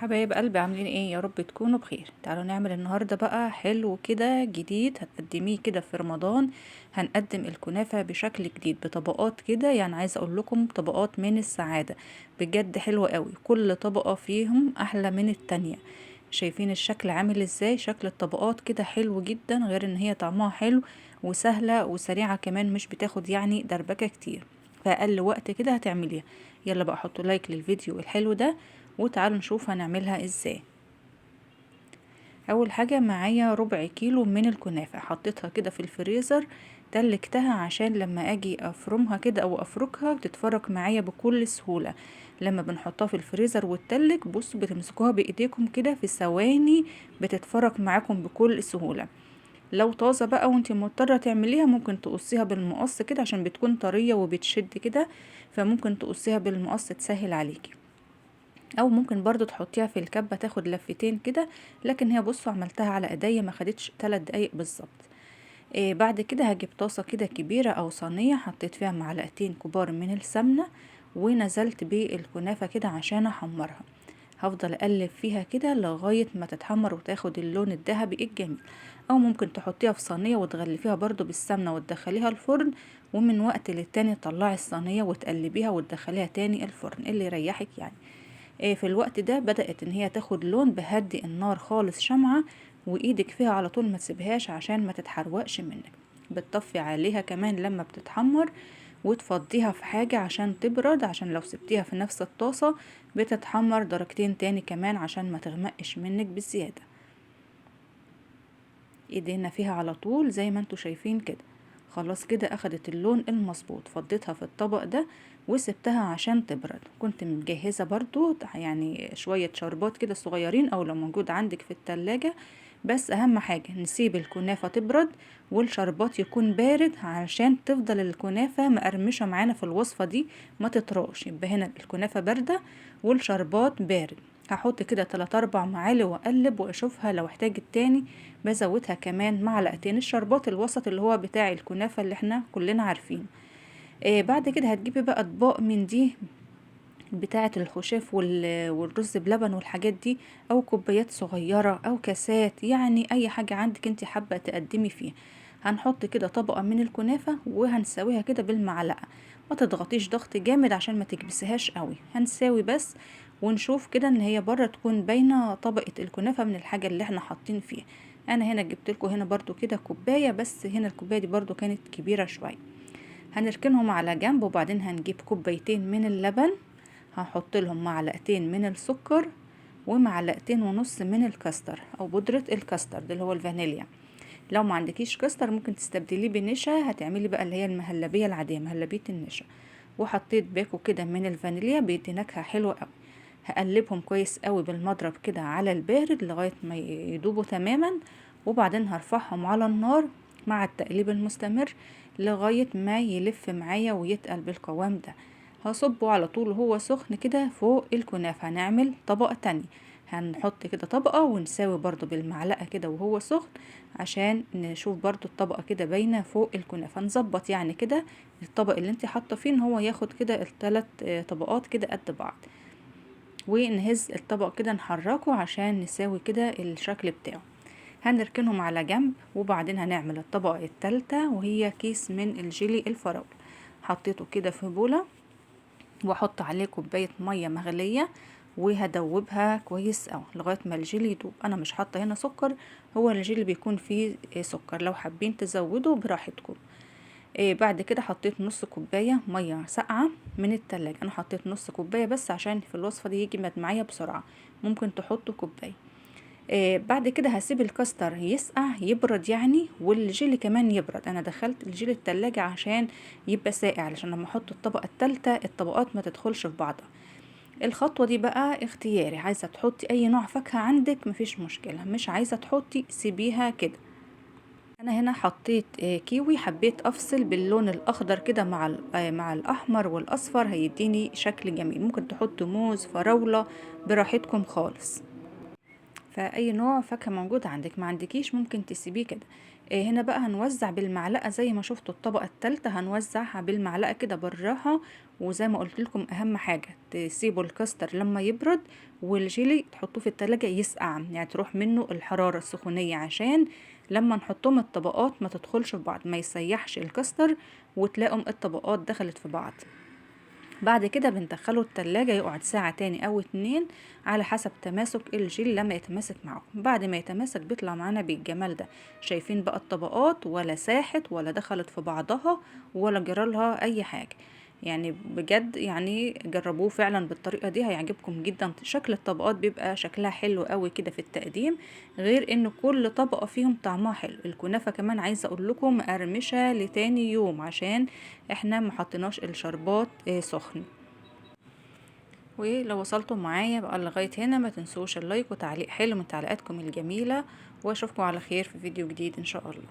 حبايب قلبي عاملين ايه؟ يا رب تكونوا بخير. تعالوا نعمل النهارده بقى حلو كده جديد هتقدميه كده في رمضان. هنقدم الكنافة بشكل جديد بطبقات كده، يعني عايزه اقول لكم طبقات من السعادة. بجد حلوة قوي، كل طبقة فيهم احلى من التانية. شايفين الشكل عامل ازاي؟ شكل الطبقات كده حلو جدا، غير ان هي طعمها حلو وسهلة وسريعة كمان، مش بتاخد يعني دربكة كتير. في اقل وقت كده هتعمليها. يلا بقى حطوا لايك للفيديو الحلو ده، وتعالوا نشوف هنعملها ازاي. اول حاجة معايا ربع كيلو من الكنافة، حطيتها كده في الفريزر. تلكتها عشان لما اجي افرمها كده او افركها تتفرك معايا بكل سهولة. لما بنحطها في الفريزر وتتلك، بصوا بتمسكوها بايديكم كده في ثواني، بتتفرك معاكم بكل سهولة. لو طازة بقى وانتي مضطرة تعمليها، ممكن تقصيها بالمقص كده عشان بتكون طرية وبتشد كده، فممكن تقصيها بالمقص تسهل عليكي. او ممكن برضو تحطيها في الكبة تاخد لفتين كده. لكن هي بصوا عملتها على ايديا ما خدتش 3 دقايق بالظبط. بعد كده هجيب طاسة كده كبيرة او صينية، حطيت فيها معلقتين كبار من السمنة، ونزلت بالكنافة كده عشان احمرها. هفضل اقلب فيها كده لغاية ما تتحمر وتاخد اللون الذهبي الجميل. او ممكن تحطيها في صينية وتغلفيها برضو بالسمنة وتدخليها الفرن، ومن وقت للتاني تطلعي الصينية وتقلبيها وتدخليها تاني الفرن اللي يريحك يعني. في الوقت ده بدأت ان هي تاخد لون، بهدي النار خالص شمعة، وايدك فيها على طول ما تسيبهاش عشان ما تتحرقش منك. بتطفي عليها كمان لما بتتحمر، وتفضيها في حاجة عشان تبرد، عشان لو سبتيها في نفس الطاسة بتتحمر درجتين تاني كمان عشان ما تغمقش منك بالزيادة. ايدينا فيها على طول زي ما انتوا شايفين كده. خلاص كده اخدت اللون المظبوط، فضيتها في الطبق ده وسبتها عشان تبرد. كنت مجهزة برضو يعني شوية شربات كده صغيرين، او لو موجود عندك في التلاجة. بس اهم حاجة نسيب الكنافة تبرد والشربات يكون بارد، علشان تفضل الكنافة مقرمشة معانا في الوصفة دي، ما تطرقش. يبقى هنا الكنافة باردة والشربات بارد. هحط كده 3 4 معالق واقلب واشوفها، لو احتاجت تاني بزودها كمان معلقتين. الشربات الوسط اللي هو بتاع الكنافة اللي احنا كلنا عارفين. بعد كده هتجيبي بقى اطباق من دي، بتاعة الخشاف والرز بلبن والحاجات دي، او كوبايات صغيرة او كاسات، يعني اي حاجة عندك انت حابة تقدمي فيها. هنحط كده طبقة من الكنافة وهنساويها كده بالمعلقة. ما تضغطيش ضغط جامد عشان ما تكبسهاش قوي، هنساوي بس. ونشوف كده ان هي بره تكون باينة طبقة الكنافة من الحاجة اللي احنا حاطين فيها. انا هنا جبت لكم هنا برضو كده كوباية، بس هنا الكوباية دي برضو كانت كبيرة شوية. هنركنهم على جنب، وبعدين هنجيب كوبايتين من اللبن. هحط لهم معلقتين من السكر، ومعلقتين ونص من الكاستر او بودرة الكاستر ده اللي هو الفانيليا. لو ما عندكيش كاستر ممكن تستبدليه بنشا، هتعملي بقى اللي هي المهلبية العادية، مهلبية النشا. وحطيت باكو كده من الفانيليا، بيدي نكهة حلوة قوي. هقلبهم كويس قوي بالمضرب كده على البارد لغاية ما يدوبوا تماما، وبعدين هرفعهم على النار مع التقليب المستمر لغاية ما يلف معايا ويتقل بالقوام ده. هصبه على طول وهو سخن كده فوق الكنافة. هنعمل طبقة تانية، هنحط كده طبقة ونساوي برضو بالمعلقة كده وهو سخن، عشان نشوف برضو الطبقة كده باينة فوق الكنافة. نظبط يعني كده الطبق اللي انت حاطه فيه ان هو ياخد كده الثلاث طبقات كده قد بعض، ونهز الطبق كده نحركه عشان نساوي كده الشكل بتاعه. هنركنهم على جنب، وبعدين هنعمل الطبقة التالتة، وهي كيس من الجيلي الفراولة. حطيته كده في بولة، واحط عليه كوباية مية مغلية، وهدوبها كويس اوي لغاية ما الجيلي يدوب. انا مش حاطة هنا سكر، هو الجيلي بيكون فيه سكر، لو حابين تزودوا براحتكم. بعد كده حطيت نص كوباية مية ساقعة من التلاجة. انا حطيت نص كوباية بس عشان في الوصفة دي يجي معايا بسرعة، ممكن تحطوا كوباية. بعد كده هسيب الكاستر يسقع يبرد يعني، والجيلي كمان يبرد. انا دخلت الجيلي التلاجة عشان يبقى ساقع، علشان لما احط الطبقة التالتة الطبقات ما تدخلش في بعضها. الخطوة دي بقى اختياري، عايزة تحطي اي نوع فاكهة عندك مفيش مشكلة، مش عايزة تحطي سيبيها كده. انا هنا حطيت كيوي، حبيت افصل باللون الاخضر كده مع مع الاحمر والاصفر، هيديني شكل جميل. ممكن تحطوا موز، فراولة، براحتكم خالص. فاي نوع فاكهه موجود عندك، ما عندكيش ممكن تسيبيه كده. هنا بقى هنوزع بالمعلقة زي ما شفتوا الطبقة التالتة، هنوزعها بالمعلقة كده بالراحة. وزي ما قلت لكم اهم حاجة تسيبوا الكاستر لما يبرد، والجيلي تحطوه في التلاجة يسقع، يعني تروح منه الحرارة السخونية، عشان لما نحطهم الطبقات ما تدخلش في بعض، ما يسيحش الكاستر وتلاقوا الطبقات دخلت في بعض. بعد كده بندخله التلاجة يقعد ساعة تاني او 2 على حسب تماسك الجيل. لما يتماسك معاكم، بعد ما يتماسك بيطلع معانا بالجمال ده. شايفين بقى الطبقات ولا ساحت ولا دخلت في بعضها ولا جرالها اي حاجة. يعني بجد يعني جربوه فعلا بالطريقة دي هيعجبكم جدا. شكل الطبقات بيبقى شكلها حلو قوي كده في التقديم، غير ان كل طبقة فيهم طعمها حلو. الكنافة كمان عايزة اقول لكم مقرمشة لتاني يوم، عشان احنا محطناش الشربات سخن. ولو وصلتم معايا بقى لغاية هنا ما تنسوش اللايك وتعليق حلو من تعليقاتكم الجميلة، واشوفكم على خير في فيديو جديد ان شاء الله.